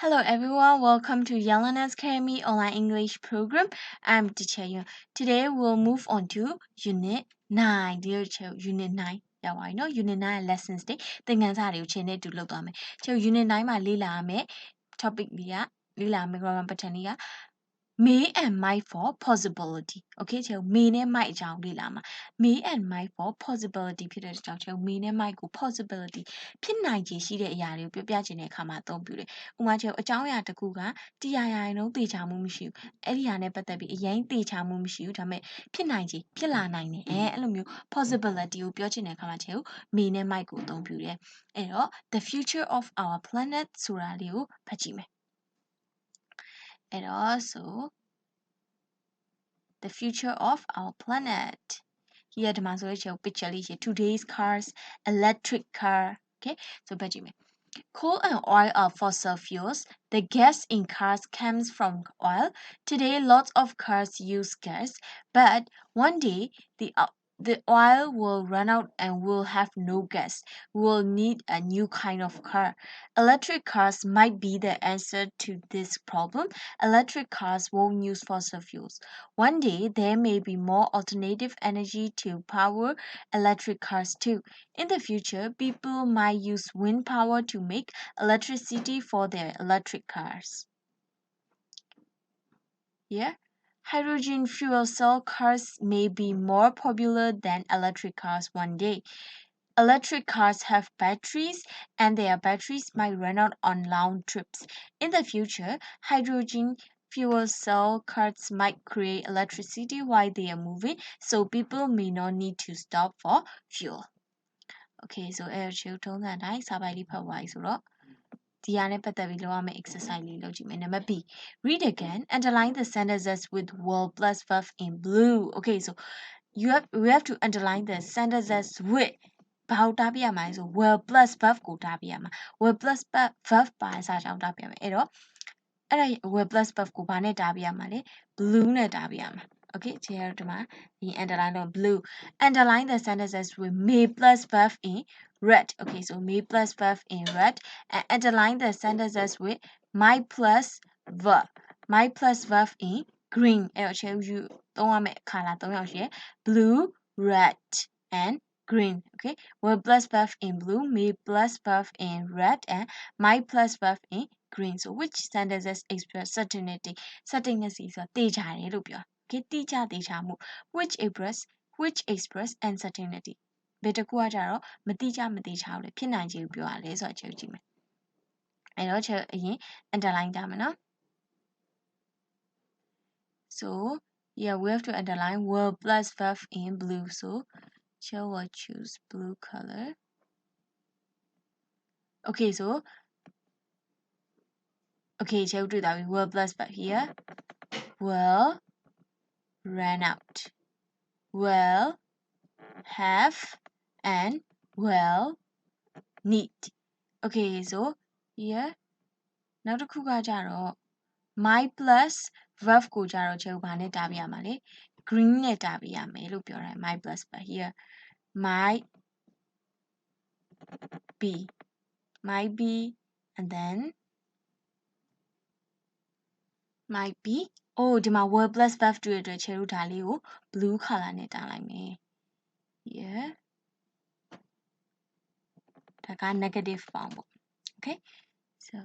Hello everyone, welcome to Yelena's Academy online English program. I'm teacher Yun. Today we'll move on to Unit 9. Dear Unit 9. I know Unit 9 lessons day. သင်ခန်းစာတွေကိုချိန်နဲ့တူလုပ်သွားမယ်။ကျွန်တော် Unit 9မှာလေ့လာရမယ့် topic တွေကလေ့လာမယ့် grammar pattern တွေက may and might for possibility. Okay ကျွန်တော် may နဲ့ might အကြောင်းလေ့လာမှာ may and might for possibility ဖြစ်တဲ့ကြောင့်ကျွန်တော် may နဲ့ might ကို possibility ဖြစ်နိုင်ခြေရှိတဲ့အရာတွေကိုပြောပြချင်တဲ့အခါမှာအသုံးပြုတယ်။ဥပမာကျွန်တော်အကြောင်းအရာတစ်ခုကတရားရာနှုန်းသေချာမှုမရှိဘူး။အဲ့ဒီဟာနဲ့ပတ်သက်ပြီးအရင်သေချာမှုမရှိဘူး။ဒါပေမဲ့ဖြစ်နိုင်ခြေဖြစ်လာနိုင်တယ်။အဲ့လိုမျိုး possibility ကိုပြောချင်တဲ့အခါမှာကျွန်တော် may နဲ့ might ကိုအသုံးပြုတယ်။အဲ့တော့ the future of our planet ဆိုတာလေးကိုဖတ်ကြည့်မယ်။အဲ့တော့ so the future of our planet. Here the picture today's cars, electric car. Okay, so Benjamin. Coal and oil are fossil fuels. The gas in cars comes from oil. Today, lots of cars use gas, but one day the oil will run out and we'll have no gas. We'll need a new kind of car. Electric cars might be the answer to this problem. Electric cars won't use fossil fuels. One day, there may be more alternative energy to power electric cars too. In the future, people might use wind power to make electricity for their electric cars. Yeah. Hydrogen fuel cell cars may be more popular than electric cars one day. Electric cars have batteries and their batteries might run out on long trips. In the future, hydrogen fuel cell cars might create electricity while they are moving, so people may not need to stop for fuel. Okay, so air chill tone that I sabali pawai so Diane Patavilome exercise number B. Read again. Underline the sentences with will plus verb in blue. Okay, so we have to underline the sentences with ဘာကိုတားပြရမှာလဲဆို will plus verb ကိုတားပြရမှာ will plus verb ပါအစားကြောင်းတားပြရမယ်အဲ့ဒါ will plus verb ကိုဘာနဲ့တားပြရမှာလဲ blue နဲ့တားပြရမှာ okay ဒီမှာဒီ underline တော့ blue underline the sentences with may plus verb in red. Okay, so may plus verb in red and underline the sentences with might plus verb in green. အဲ့တော့ shall you သုံးရမယ့် color ၃ယောက်ရှိရယ် blue, red and green. Okay, will plus verb in blue, may plus verb in red and might plus verb in green. So which sentences express certainty? Certainty ဆိုတာတေချာတယ်လို့ပြော Okay, တိကျတေချာမှု which express uncertainty. ဘယ်တစ်ခုကကြတော့မတိကျမတေချာဘူးလေဖြစ်နိုင်ခြေကိုပြောရလဲဆိုတော့ကြည့်မယ်အဲ့တော့ချက်အရင် underline ကြမယ်နော် so yeah we have to underline will plus verb in blue so shall we choose blue color okay so okay shall we do that will plus verb here will run out will have and will need okay so here နောက်တစ်ခုကကြတော့ my plus verb ကိုကြတော့ကျွန်တော်ဘာနဲ့တားပြရမှာလဲ green နဲ့တားပြရမယ်လို့ပြောတယ် my plus but here might be and then might be oh ဒီမှာ will plus verb တွေ့တဲ့အတွက်ကျွန်တော်ဒါလေးကို blue color နဲ့တားလိုက်မယ် here ဒါက negative form ပေါ့ okay so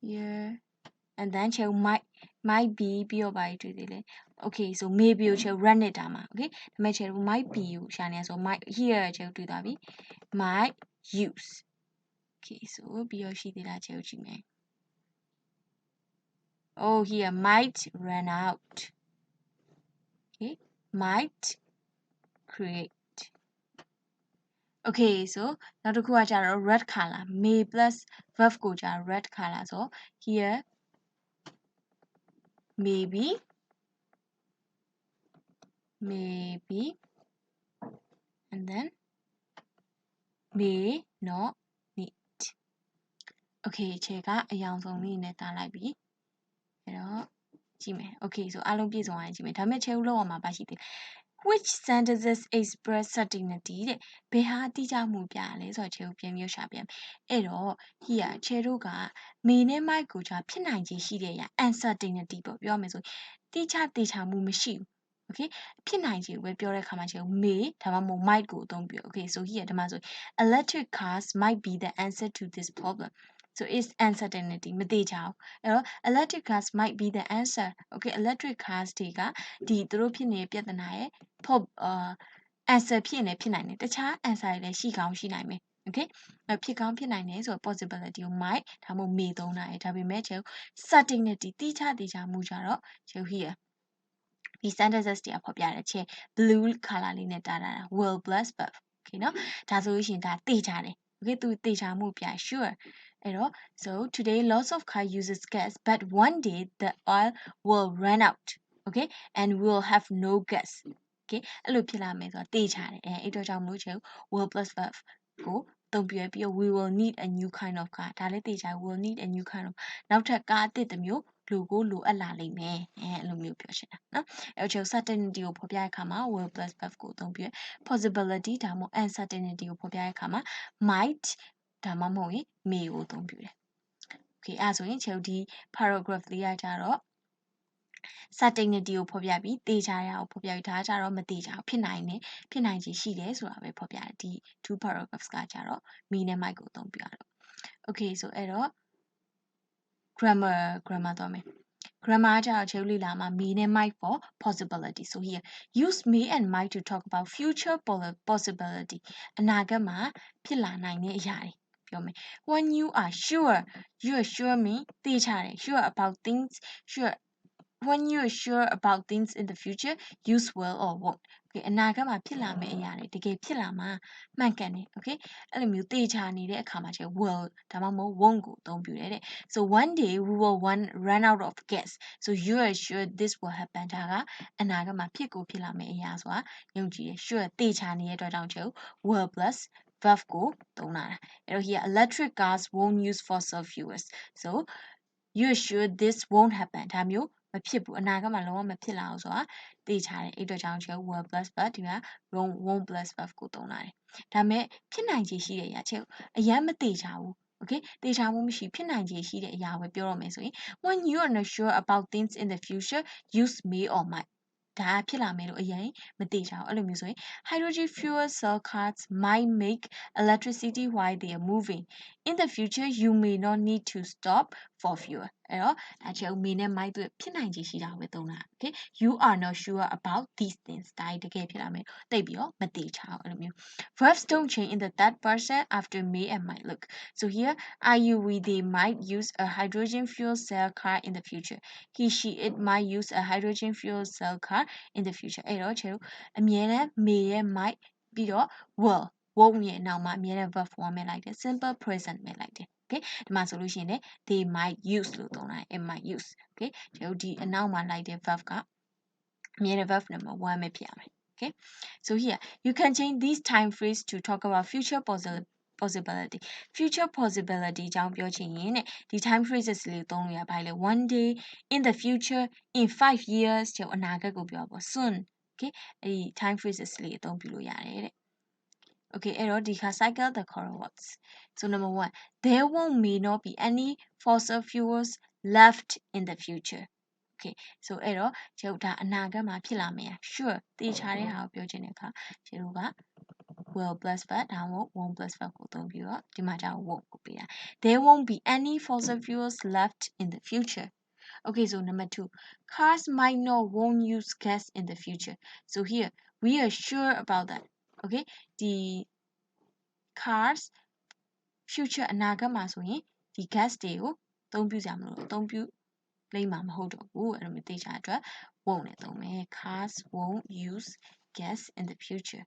here and then ကျွန်တော် might be ပြီးတော့ပါတွေ့သေးလဲ okay so maybe ကိုကျွန်တော် run နဲ့တားမှာ okay ဒါပေမဲ့ကျွန်တော် might be ကိုရှာနေဆို might here ကျွန်တော်တွေ့သွားပြီ might use okay so ပြီးတော့ရှိသေးလားကျွန်တော်ကြည့်မယ် oh here might run out okay might create okay so နောက်တစ်ခုကကြတော့ red color may plus verb ကိုကြ red color ဆို here maybe and then may not need okay ခြေကအယောင်ဆုံးလေးနဲ့တားလိုက်ပြီအဲ့တော့ကြည့်မယ် okay so အားလုံးပြည့်စုံအောင်ကြည့်မယ်ဒါပေမဲ့ခြေဦးလောက်အောင်မှာပါရှိသေး Which sentences express certainty တဲ့ဘယ်ဟာတိကျမှုပြလဲဆိုတော့ခြေကိုပြန်မျိုးရှာပြန်အဲ့တော့ here ခြေတို့ကမေနဲ့ might ကိုကြာဖြစ်နိုင်ခြေရှိတဲ့အရာ uncertainty ပေါ့ပြောမယ်ဆိုတိကျသေချာမှုမရှိဘူး okay ဖြစ်နိုင်ခြေကိုပဲပြောတဲ့အခါမှာခြေကိုမေဒါမှမဟုတ် might ကိုအသုံးပြု okay so here ဒီမှာဆို electric cars might be the answer to this problem so it's uncertainty မသေချာဘူးအဲ့တော့ electric cars might be the answer okay electric cars တွေကဒီသူတို့ဖြစ်နေတဲ့ပြဿနာရဲ့answer ဖြစ်နေဖြစ်နိုင်တယ်တခြား answer တွေလည်းရှိကောင်းရှိနိုင်မယ် okay ဖြစ်ကောင်းဖြစ်နိုင်တယ်ဆိုတော့ possibility ကို might ဒါမှမဟုတ် may သုံးတာဒါပေမဲ့ကျွန်တော် certainty တိကျသေချာမှုကြတော့ကျွန်တော် here ဒီ sentences တွေကဖော်ပြတဲ့ချက် blue color လေးနဲ့တာတာ will plus verb okay เนาะဒါဆိုလို့ရှိရင်ဒါသေချာတယ် okay သူသေချာမှုပြ sure အဲ့တော့ so today lots of car uses gas but one day the oil will run out okay and we'll have no gas okay အဲ့လိုဖြစ်လာမယ်ဆိုတော့သေချာတယ်အဲ့တော့ကြောင့်မလို့ကျွန်တော် will plus verb ကိုသုံးပြပြီးတော့ we will need a new kind of car ဒါလည်းသေချာ we will need a new kind of နောက်ထပ်ကားအသစ်တစ်မျိုးလိုကိုလိုအပ်လာလိမ့်မယ်အဲ့လိုမျိုးပြောချင်တာเนาะအဲ့တော့ကျွန်တော် certainty ကိုဖော်ပြတဲ့အခါမှာ will plus verb ကိုသုံးပြီး possibility ဒါမှမဟုတ် uncertainty ကိုဖော်ပြတဲ့အခါမှာ might ဒါမှမဟုတ်ရင် may ကိုသုံးပြတယ် okay အဲ့ဆိုရင်ကျွန်တော်ဒီ paragraph လေးကကြတော့ certainty ကိုဖော်ပြပြီးသေချာရအောင်ဖော်ပြပြီးဒါကြတော့မသေချာဖြစ်နိုင်တယ်ဖြစ်နိုင်ခြေရှိတယ်ဆိုတာပဲဖော်ပြတယ်ဒီ two paragraphs ကကြတော့ me နဲ့ might ကိုသုံးပြရတော့ okay ဆိုအဲ့တော့ grammar တော့မယ် grammar ကြတော့ကျွန်တော်လေ့လာမှာ me နဲ့ might for possibility so here use me and might to talk about future possibility အနာဂတ်မှာဖြစ်လာနိုင်တဲ့အရာတွေပြောမယ် when you are sure me သေချာတယ် sure about things sure when you're sure about things in the future use will or won't okay အနာဂတ်မှာဖြစ်လာမယ့်အရာတွေတကယ်ဖြစ်လာမှာမှန်ကန်တယ် okay အဲ့လိုမျိုးသေချာနေတဲ့အခါမှာကျ will ဒါမှမဟုတ် won't ကိုအသုံးပြုတယ်တဲ့ so one day we will run out of gas so you are sure this will happen ဒါကအနာဂတ်မှာဖြစ်ကိုဖြစ်လာမယ့်အရာဆိုတာယုံကြည်ရ sure သေချာနေတဲ့အတွက်ကြောင့်ကျ will plus verb ကိုသုံးလာတာအဲ့တော့ here electric cars won't use fossil fuels so you're sure this won't happen ဒါမျိုးမဖြစ်ဘူးအနာဂတ်မှာလုံးဝမဖြစ်လာအောင်ဆိုတာသိချတယ်အဲ့အတွက်ကြောင့်ကျ will plus verb ဒီက won't plus verb ကိုသုံးလာတယ်ဒါမဲ့ဖြစ်နိုင်ခြေရှိတဲ့အရာချက်အရင်မသိချဘူး okay သေချာမှုမရှိဖြစ်နိုင်ခြေရှိတဲ့အရာပဲပြောရမယ်ဆိုရင် when you are not sure about things in the future use may or might ဒါဖြစ်လာမယ်လို့အရင်မသိချဘူးအဲ့လိုမျိုးဆိုရင် hydrogen fuel cell cars might make electricity while they are moving in the future you may not need to stop for fuel အဲ့တော့အချက် may နဲ့ might တို့ဖြစ်နိုင်ခြေရှိတာပဲသုံးတာ okay you are not sure about these things ဒါတကယ်ဖြစ်လာမယ်သိပြီးတော့မသိချဘူးအဲ့လိုမျိုး verbs don't change in the third person after may and might look so here I you we they might use a hydrogen fuel cell car in the future he she it might use a hydrogen fuel cell car in the future အဲ့တော့ကျွန်တော်အမြဲတမ်း may ရဲ့ might ပြီးတော့ won't ရဲ့နောက်မှာအမြဲတမ်း verb form မဲ့လိုက်တယ် simple present မဲ့လိုက်တယ် okay ဒီမှာဆိုလို့ရှိရင်လည်း they might use လို့သုံးတာ it might use okay ကျွန်တော်ဒီအနောက်မှာလိုက်တဲ့ verb ကအမြဲတမ်း verb number 1ပဲဖြစ်ရမယ် okay so here you can change these time phrase to talk about future possibility future possibility အကြောင်းပြောချင်ရင်တဲ့ဒီ time phrases လေးသုံးလို့ရပါလေ one day in the future in 5 years ကျွန်တော်အနာဂတ်ကိုပြောပါ soon okay အဲ့ဒီ time phrases လေးအသုံးပြုလို့ရတယ်တဲ့ okay အဲ့တော့ဒီခါ cycle the correct words so number 1 there won't may not be any fossil fuels left in the future okay so အဲ့တော့ကျွန်တော်ဒါအနာဂတ်မှာဖြစ်လာမယ် sure သေချာတဲ့ဟာကိုပြောချင်တဲ့အခါကျွန်တော်က will plus verb ဒါမှမဟုတ် won't plus verb ကိုသုံးပြီးတော့ဒီမှာကျတော့ won't ကိုပေးတာ there won't be any fossil fuels left in the future okay so number 2 cars might not won't use gas in the future so here we are sure about that okay ဒီ cars future အနာဂတ်မှာဆိုရင်ဒီ gas တွေကိုအသုံးပြုကြမလို့အသုံးပြုလိမ့်မှာမဟုတ်တော့ဘူးအဲ့လိုမျိုးသိချာအတွက် won't နဲ့သုံးမယ် cars won't use gas in the future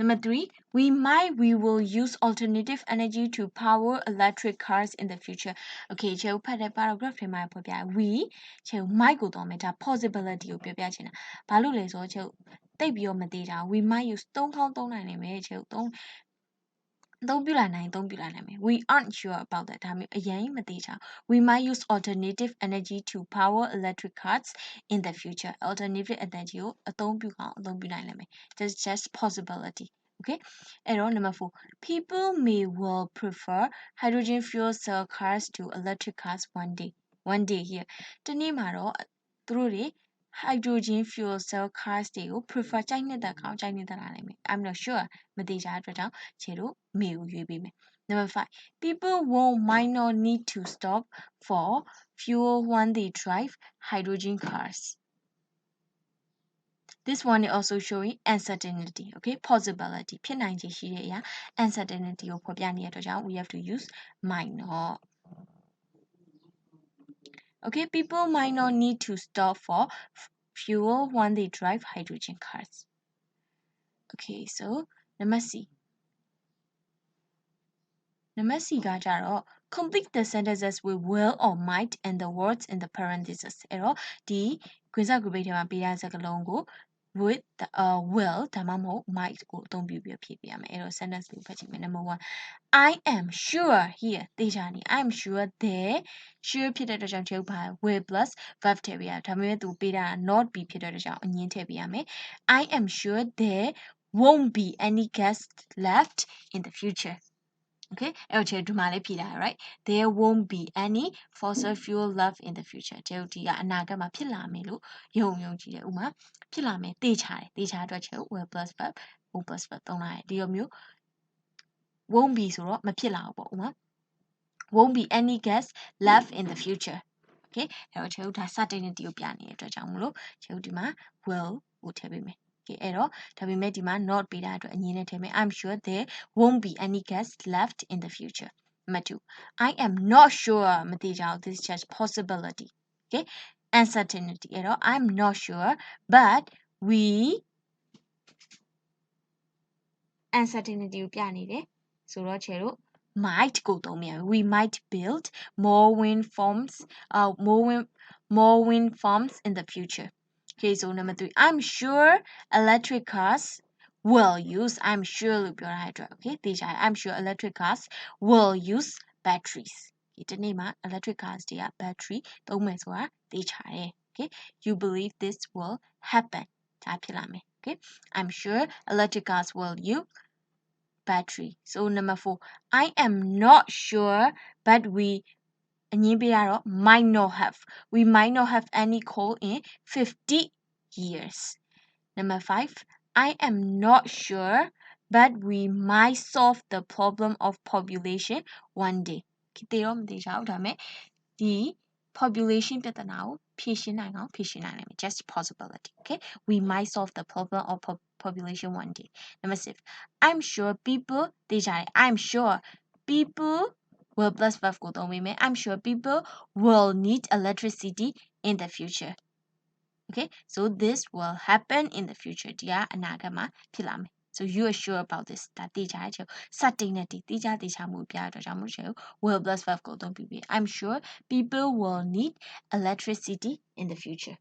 Number 3, we will use alternative energy to power electric cars in the future. Okay, ကျွန်တော်ဖတ်တဲ့ paragraph ထဲမှာပြောပြ we ကျွန်တော် might ကိုတော့မယ်ဒါ possibility ကိုပြောပြချင်တာဘာလို့လဲဆိုတော့ကျွန်တော်တိတ်ပြီးတော့မသေးတာ we might use သုံးခေါင်းသုံးနိုင်နေမယ်ကျွန်တော် Don't be like nine, we aren't sure about that. We might use alternative energy to power electric cars in the future. Alternative energy, don't be like That's just possibility. Okay. Error number 4. People may well prefer hydrogen fuel cell cars to electric cars one day. One day here. Tanimaro, through hydrogen fuel cell carsတွေကို prefer ကြိုက်နေတဲ့ကောင်ကြိုက်နေတဲ့လားနိုင်မယ် I'm not sure မသိကြတဲ့အတွက်ကြောင့်ခြေတို့မေကိုရွေးပေးမယ် Number 5 people might not need to stop for fuel when they drive hydrogen cars. This one is also showing uncertainty, okay? Possibility ဖြစ်နိုင်ခြေရှိတဲ့အရာ uncertainty ကိုဖော်ပြနေတဲ့အတွက်ကြောင့် we have to use might not. Okay, people might not need to stop for fuel when they drive hydrogen cars. Okay, so number C. Number C ကကြတော့ complete the sentences with will or might and the words in the parentheses. အဲ့တော့ဒီခွင့်စာဂရုပိတ်ထဲမှာပေးတဲ့စကားလုံးကို with will ဒါမှမဟုတ် might ကိုအသုံးပြုပြီးဖြည့်ပြရမယ်အဲ့တော့ sentence လေးကိုဖတ်ကြည့်မယ် Number 1 I am sure here သိကြနေ I am sure there sure ဖြစ်တဲ့အတွက်ကြောင့်ချုပ်ပါ will plus verb ထည့်ပေးရဒါပေမဲ့သူပေးတာ not be ဖြစ်တဲ့အတွက်ကြောင့်အငင်းထည့်ပေးရမယ် I am sure there won't be any gas left in the future. Okay, right? There won't be any fossil fuel left in the future. ကျုပ်ဒီကအနာဂတ်မှာဖြစ်လာမယ်လို့ယုံကြည်တယ်ဥမာဖြစ်လာမယ်သိချာတယ်အတွက်ကျုပ် will plus verb will plus verb သုံးလိုက်တယ်ဒီလိုမျိုး won't be ဆိုတော့မဖြစ်လာဘူးပေါ့ဥမာ won't be any gas left in the future. Okay, အဲ့တော့ကျုပ်ဒါ certainty ကိုပြနေတဲ့အတွက်ကြောင့်မလို့ကျုပ်ဒီမှာ will ကိုထည့်ပေးမယ်အဲ့တော့ဒါပေမဲ့ဒီမှာ not ပေးတာအတွက်အငင်းနဲ့ထည့်မယ် I'm sure there won't be any gas left in the future. Number 2 I am not sure မသိကြဘူး this is just possibility. Okay, uncertainty အဲ့တော့ I'm not sure but we uncertainty ကိုပြနေတယ်ဆိုတော့ခြေတို့ might ကိုသုံးမြန် we might build more wind farms in the future. Okay, so number 3 I'm sure electric cars will use I'm sure လို့ပြောတာအတွက် okay သိကြတယ် I'm sure electric cars will use batteries. ဒီနေ့မှာ electric cars တွေက battery သုံးမယ်ဆိုတာသိကြတယ် okay you believe this will happen ဒါဖြစ်လာမယ် okay I'm sure electric cars will use battery. So number 4 I am not sure but we we might not have any coal in 50 years. Number 5 I am not sure but we might solve the problem of population one day. ဒီတော့မသိကြဘူးဒါပေမဲ့ဒီ population ပြဿနာကိုဖြေရှင်းနိုင်မယ် just possibility. Okay, we might solve the problem of population one day. Number 6 I'm sure people သိကြတယ် I'm sure people will plus verb ကိုသုံးပေးမယ် I'm sure people will need electricity in the future. Okay, so this will happen in the future ဒီကအနာဂတ်မှာဖြစ်လာမယ် so you are sure about this ဒါသိကြတဲ့ certainty သိချမှုပြရတော့ကြောင့်မို့ will plus verb ကိုသုံးပြီး I'm sure people will need electricity in the future.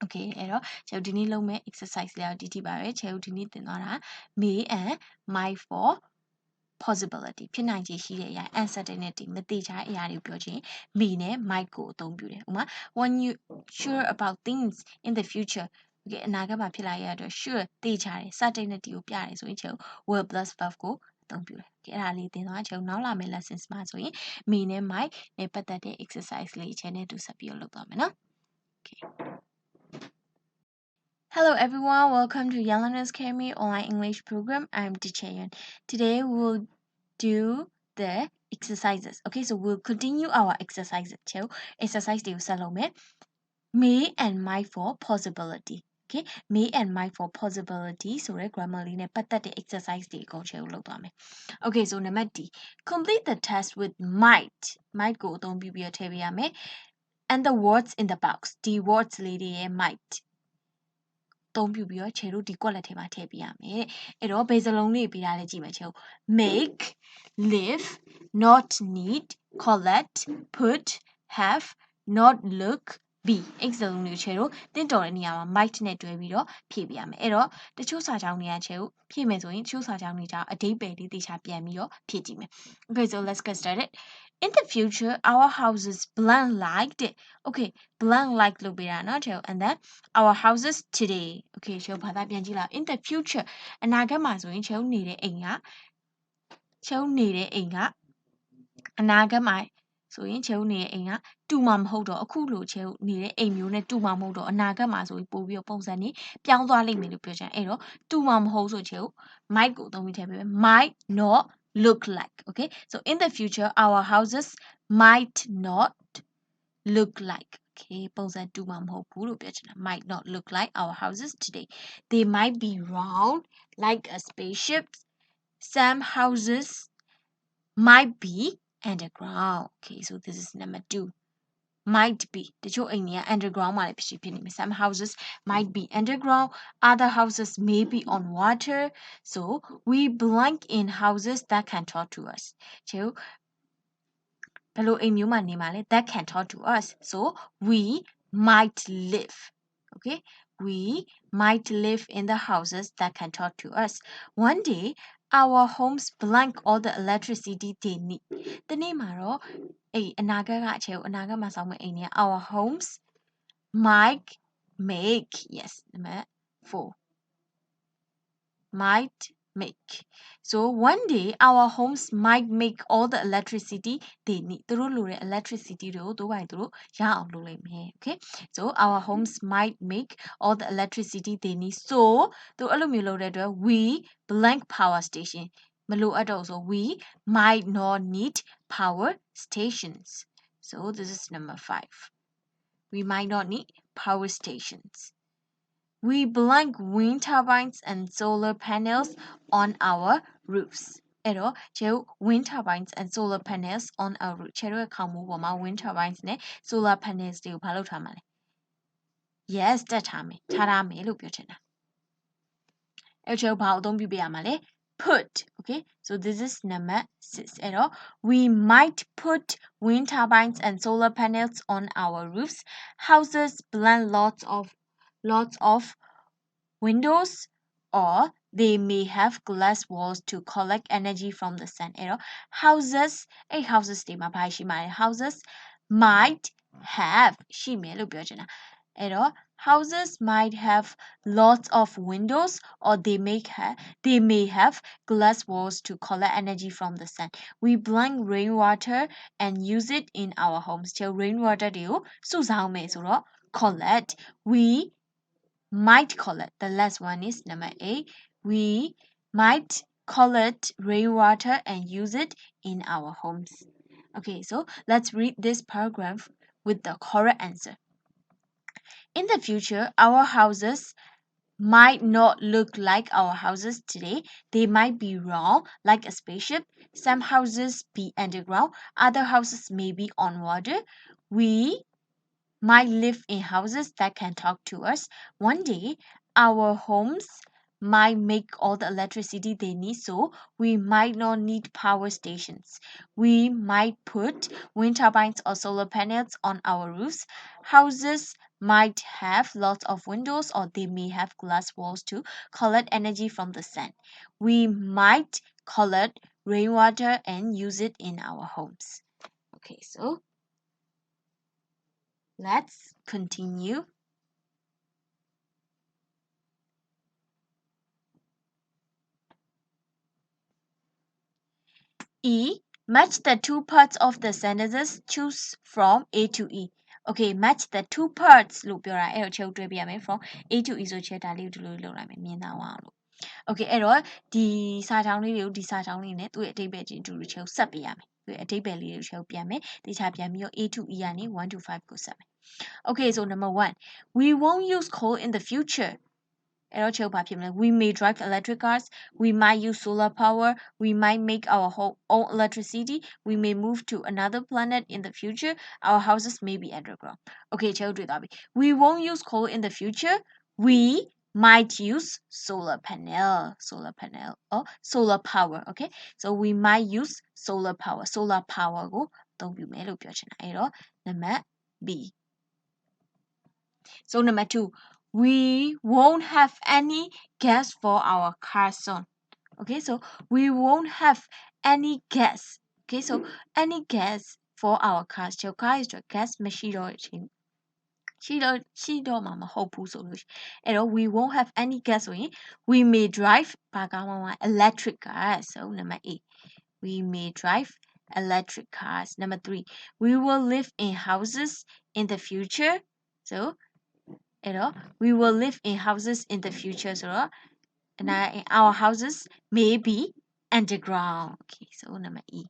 Okay, အဲ့တော့ကျွန်တော်ဒီနေ့လုပ်မယ့် exercise လေးကိုဒီထိပါပဲကျွန်တော်ဒီနေ့သင်သွားတာ may and might for possibility ဖြစ်နိုင်ခြေရှိတဲ့အရာ uncertainty မသိကြတဲ့အရာတွေကိုပြောခြင်း may နဲ့ might ကိုအသုံးပြုတယ်ဥပမာ when you sure about things in the future okay အနာဂတ်မှာဖြစ်လာရတဲ့အတွက် sure သိကြတယ် certainty ကိုပြတယ်ဆိုရင်ကျွန်တော် will plus verb ကိုအသုံးပြုတယ် okay အဲ့ဒါလေးသင်သွားကျွန်တော်နောက်လာမယ့် lessons မှာဆိုရင် may နဲ့ might နဲ့ပတ်သက်တဲ့ exercise လေး channel တူဆက်ပြီးတော့လုပ်သွားမယ်နော် okay Hello everyone, welcome to Yelena's Academy online English program. I'm Teacher Yan. Today we'll do the exercises. Okay, so we'll continue our exercises. So, exercise they may and might for possibility. Okay, may and might for possibility. So, grammar line the exercise they go Okay, so number D. Complete the test with might. Might go don't be and the words in the box. The words lady might. သုံးပြုပြီးတော့ခြေတို့ဒီ quality ထဲမှာထည့်ပြရမယ်အဲ့တော့ base လုံးလေးပြထားလဲကြည့်မယ်ခြေတို့ make live not need collect put have not look B X လုံးမျိုးချဲတော့တင်းတော်တဲ့နေရာမှာ might နဲ့တွဲပြီးတော့ဖြည့်ပြရမယ်အဲ့တော့တချို့စာကြောင်းတွေကချဲကိုဖြည့်မယ်ဆိုရင်တချို့စာကြောင်းတွေကြောင့်အဓိပ္ပာယ်လေးတေချာပြန်ပြီးတော့ဖြည့်ကြည့်မယ် Okay so let's get started in the future our houses blank like it okay blank like လို့ပြတာเนาะချဲ and then our houses today okay ချဲဘာသာပြန်ကြည့်လောက် in the future အနာဂတ်မှာဆိုရင်ချဲနေတဲ့အိမ်ကအနာဂတ်မှာဆိုရင်ချဲဦးနေတဲ့အိမ်ကတူမှာမဟုတ်တော့အခုလိုချဲဦးနေတဲ့အိမ်မျိုးနဲ့တူမှာမဟုတ်တော့အနာဂတ်မှာဆိုပြီးပို့ပြီးတော့ပုံစံနေပြောင်းသွားလိမ့်မယ်လို့ပြောချင်အဲ့တော့တူမှာမဟုတ်ဆိုချဲဦး might ကိုသုံးပြီးထည့်ပေးမယ် might not look like okay so in the future our houses might not look like okay ပုံစံတူမှာမဟုတ်ဘူးလို့ပြောချင်တာ might not look like our houses today they might be round like a spaceship some houses might be underground okay so this is number 2 might be တချို့အိမ်တွေက underground မှာလည်းဖြစ်နေမယ် some houses might be underground other houses may be on water so we blank in houses that can talk to us ကျို့ဘယ်လိုအိမ်မျိုးမှာနေမှာလဲ that can talk to us so we might live okay we might live in the houses that can talk to us one day our homes blank all the electricity they need တနေ့မှာတော့အနာဂတ်ကအချေအနာဂတ်မှာစောင်းမဲ့အိမ်တွေက our homes might make yes number 4 might make so one day our homes might make all the electricity they need သူတို့လိုတဲ့ electricity တွေကိုတို့ပိုင်းသူတို့ရအောင်လုပ်လိုက်မယ် okay so our homes might make all the electricity they need so သူအဲ့လိုမျိုးလုပ်တဲ့အတွက် we blank power station မလိုအပ်တော့ဆို we might not need power stations so this is number 5 we might not need power stations we blank wind turbines and solar panels on our roofs အဲ့တော့ကျဲ wind turbines and solar panels on our roof ကျဲရဲ့ခေါင်းမိုးပေါ်မှာ wind turbines နဲ့ solar panels တွေကိုဘာလုပ်ထားမှာလဲ yes တက်ထားမယ်ထားရမယ်လို့ပြောချင်တာအဲ့ကျဲဘာအသုံးပြုပေးရမှာလဲ put okay so this is number 6 အဲ့တော့ we might put wind turbines and solar panels on our roofs houses blank lots of windows or they may have glass walls to collect energy from the sun အဲ့တော့ houses အဲ့ houses တွေမှာဘာရှိမှာလဲ houses might have ရှိမယ်လို့ပြောချင်တာအဲ့တော့ houses might have lots of windows or they may have glass walls to collect energy from the sun we blank rainwater and use it in our homes ကျ rainwater တွေကိုစုဆောင်းမယ်ဆိုတော့ collect we might collect the last one is number 8 we might collect rainwater and use it in our homes okay so let's read this paragraph with the correct answer in the future our houses might not look like our houses today they might be round like a spaceship some houses be underground other houses may be on water we might live in houses that can talk to us. One day, our homes might make all the electricity they need, so we might not need power stations. We might put wind turbines or solar panels on our roofs. Houses might have lots of windows or they may have glass walls to collect energy from the sun. We might collect rainwater and use it in our homes. Okay, so let's continue. E. Match the two parts of the sentences. Choose from A to E. Okay, match the two parts လို့ပြောတာအဲ့တော့ချက်တွဲပြရမယ် from A to E ဆိုချက်ဒါလေးကိုဒီလိုလုပ်လိုက်မယ်မြင်သာအောင်လို့ Okay အဲ့တော့ဒီစာကြောင်းလေးတွေကိုဒီစာကြောင်းလေးနဲ့သူ့ရဲ့အဓိပ္ပာယ်ချင်းတူတူချက်ကိုဆက်ပေးရမယ်သူ့ရဲ့အဓိပ္ပာယ်လေးတွေကိုချက်ပြန်မယ်တခြားပြန်ပြီးတော့ A to E ကနေ1 to 5ကိုဆက်မယ် Okay so number 1 we won't use coal in the futureအဲ့တော့ချုပ်ဘာဖြစ်မလဲ we may drive electric cars we might use solar power we might make our own electricity we may move to another planet in the future our houses may be underground okay ချုပ်တွေ့သွားပြီ we won't use coal in the future we might use solar panel or solar power okay so we might use solar power ကိုအသုံးပြုမယ်လို့ပြောချင်တာအဲ့တော့ number B So number 2, we won't have any gas for our car soon. Okay, so we won't have any gas. Okay, so any gas for our cars. Your car is your gas machine or she don't mama hope so we won't have any gasoline. We may drive electric cars. So number 8, we may drive electric cars. Number 3, we will live in houses in the future. So we will live in houses in the future. So our houses may be underground. Okay, so number E.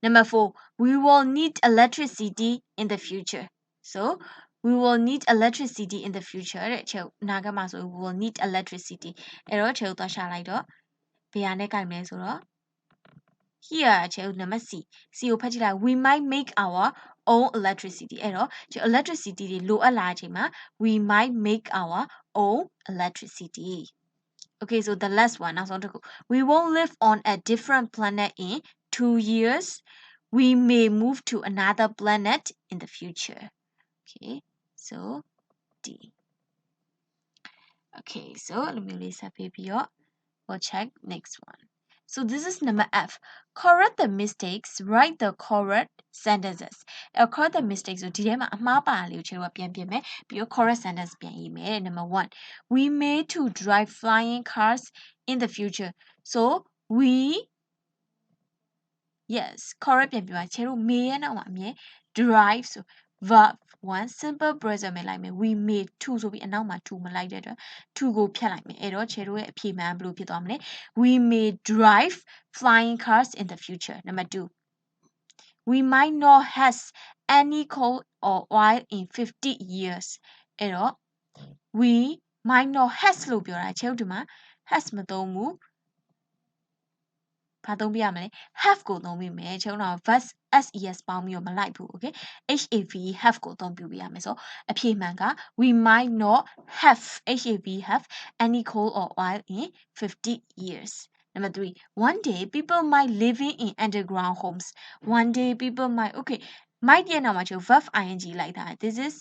Number 4, we will need electricity in the future. So we will need electricity in the future. We will need electricity. Here, number C. C we might make our own electricity. Electricity we might make our own electricity. Okay, so the last one, we won't live on a different planet in 2 years. We may move to another planet in the future. Okay, so D. Okay, so let me list up here. We'll check next one. So this is number F. Correct the mistakes. Write the correct sentences. Correct the mistakes. So today ma amapa liu chewa pian me. Bio correct sentence pian ime. Number 1. We may to drive flying cars in the future. So we yes correct pian pian cheru may na wa me drive so verb 1 simple present မယ်လိုက်မယ် we may to ဆိုပြီးအနောက်မှာ to မလိုက်တဲ့အတွက် to ကိုဖြတ်လိုက်မယ်အဲ့တော့ခြေတို့ရဲ့အဖြေမှန်ဘယ်လိုဖြစ်သွားမလဲ we may drive flying cars in the future. Number 2, we might not have any coal or oil in 50 years. အဲ့တော့ we might not have လို့ပြောတာခြေတို့ဒီမှာ has မသုံးဘူးဘာသုံးပြရမလဲ have ကိုသုံးပြီးမယ်ကျွန်တော် verb ses ပေါင်းပြီးတော့မလိုက်ဘူး okay have ကိုသုံးပြရမယ်ဆိုအဖြေမှန်က we might not have have any coal or oil in 50 years. Number 3, one day people might living in underground homes. One day people might okay might ရဲ့နောက်မှာကျွန်တော် verb ing လိုက်တာ this is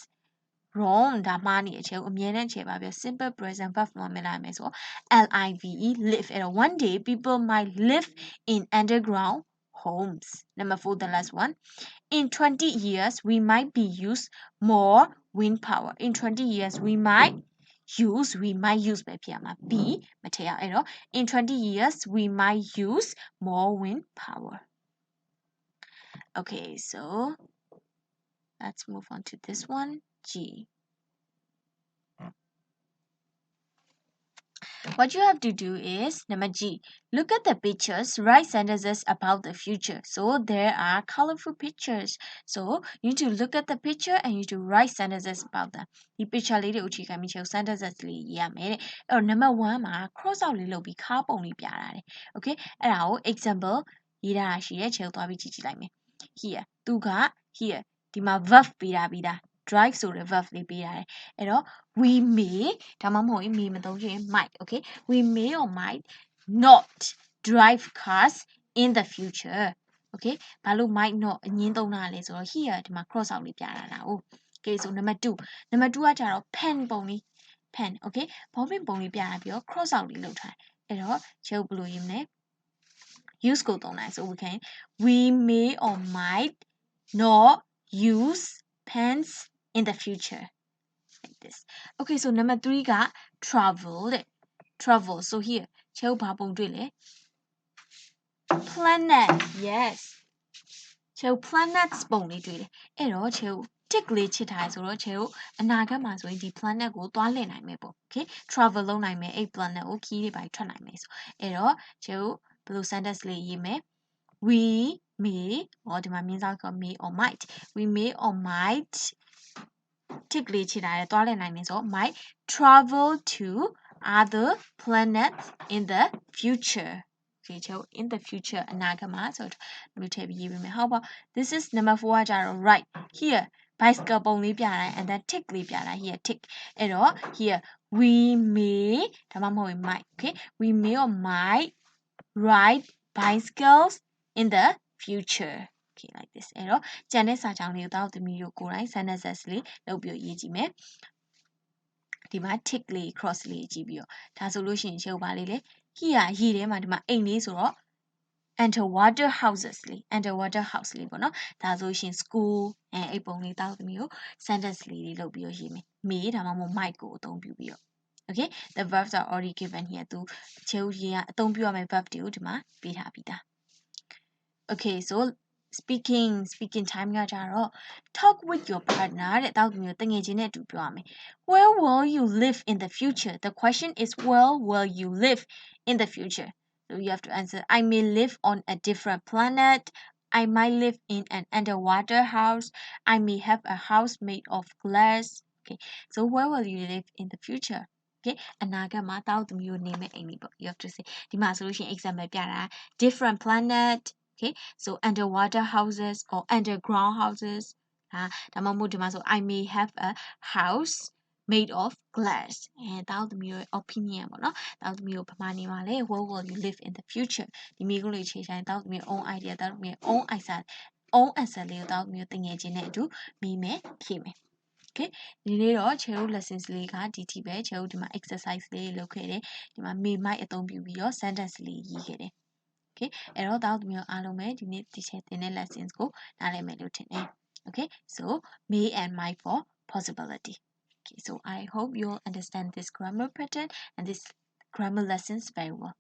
wrong ဒါမှားနေတဲ့အချက်ကိုအမြဲတမ်းချေပါပြ simple present verb မှာမလိုက်မယ်ဆို live live အဲ့တော့ one day people might live in underground homes. Number 4, the last one, in 20 years we might be use more wind power. In 20 years we might use ပဲဖြစ်ရမှာ be မထည့်ရအဲ့တော့ in 20 years we might use more wind power. Okay, so let's move on to this one, G. What you have to do is, number G, look at the pictures, write sentences about the future. So there are colorful pictures. So you need to look at the picture and you need to write sentences about them. The picture လေးတွေကိုအခြေခံပြီး sentences လေးရေးရမယ်တဲ့။အဲ့တော့ number 1မှာ cross out လေးလုပ်ပြီးခါပုံလေးပြတာတဲ့။ Okay အဲ့ဒါကို example ရေးထားတာရှိတယ်။ခြေကိုသွားပြီးကြည့်လိုက်မယ်။ Here သူက here ဒီမှာ verb ပေးတာပြီးသား drive ဆိုတဲ့ verb လေးပေးရတယ်။အဲ့တော့ we may ဒါမှမဟုတ်ရင် may မသုံးချင် might okay we may or might not drive cars in the future. Okay ဘာလို့ might not အငင်းသုံးတာလဲဆိုတော့ here ဒီမှာ cross out လေးပြတာ哦 Okay so number 2ကကြတော့ pen ပုံလေး pen okay ဘောပင်ပုံလေးပြတာပြီးတော့ cross out လေးလုပ်ထားတယ်အဲ့တော့ရုပ်ဘယ်လိုရေးမလဲ use ကိုသုံးလိုက် so we may or might not use pens in the future like this. Okay so number 3က travel တဲ့ travel so here ခြေဘာပုံတွေ့လဲ planet yes ခြေ planets ပုံလေးတွေ့တယ်အဲ့တော့ခြေ tick လေးချစ်ထားဆိုတော့ခြေအနာဂတ်မှာဆိုရင်ဒီ planet ကိုသွားလည်နိုင်မယ်ပေါ့ okay travel လုပ်နိုင်မယ်အဲ့ planet ကို key တွေပါထွက်နိုင်မယ်ဆိုအဲ့တော့ခြေဘယ်လို sentence လေးရေးမယ် we may ဒီမှာမြင်းစားက may or might we may or might tick လေးချစ်ထားတယ်သွားလည်နိုင်တယ်ဆို might travel to other planets in the future. Okay, so in the future အနာဂတ်မှာဆိုတော့လူထည့်ပြီးရေးပေးမယ် How about this is number 4ကကြတော့ right here bicycle ပုံလေးပြတိုင်း and then tick လေးပြတိုင်း here tick အဲ့တော့ here we may ဒါမှမဟုတ် might okay we may or might ride bicycles in the future. Okay, like this. အဲ့တော့ကျန်တဲ့စာကြောင်းလေးကိုတောက်သမီးတို့ကိုယ်တိုင် sentences လေးလုပ်ပြီးရေးကြည့်မယ်ဒီမှာ tick လေး cross လေးကြည့်ပြီးတော့ဒါဆိုလို့ရှိရင်ရှုပ်ပါလေးလေ here ရေထဲမှာဒီမှာအိမ်လေးဆိုတော့ underwater houses လေး underwater house လေးပေါ့နော်ဒါဆိုရှင် school အဲ့ပုံလေးတောက်သမီးကို sentence လေးတွေလုပ်ပြီးတော့ရေးမယ် may ဒါမှမဟုတ် might ကိုအသုံးပြုပြီးတော့ okay the verbs are already given here သူချေဦးရေးကအသုံးပြုရမယ့် verb တွေကိုဒီမှာပေးထားပြီးသား okay so speaking time ကကြတော့ talk with your partner တဲ့တောက်သမီးကိုတငယ်ချင်းနဲ့အတူပြောရမယ် where will you live in the future the question is where will you live in the future so you have to answer I may live on a different planet I might live in an underwater house I may have a house made of glass okay so where will you live in the future okay အနာဂတ်မှာတောက်သမီးကိုနေမယ့်အိမ်လေးပေါ့ you have to say ဒီမှာဆိုလို့ရှိရင် example ပြတာ different planet okay so underwater houses or underground housesဒါမှမဟုတ်ဒီမှာဆို I may have a house made of glass တောက်သမီးရဲ့ opinion ပေါ့နော်တောက်သမီးကိုဘာမှနေမှာလဲ where will you live in the future ဒီမိကုလေးခြေဆိုင်တောက်သမီး own idea တောက်သမီး own answer လေးကိုတောက်သမီးတငယ်ချင်းနဲ့အတူမိမယ်ဖြေမယ် okay ဒီနေ့တော့ channel lessons လေးကဒီထိပဲ channel ဒီမှာ exercise လေးလုပ်ခဲ့တယ်ဒီမှာ may might အသုံးပြုပြီးတော့ sentence လေးရေးခဲ့တယ် okay အဲ့တော့တောက်သမီးအားလုံးပဲဒီနေ့ teacher သင်တဲ့ lessons ကိုနားလည်မယ်လို့ထင်တယ် okay so may and might for possibility okay so I hope you all understand this grammar pattern and this grammar lessons very well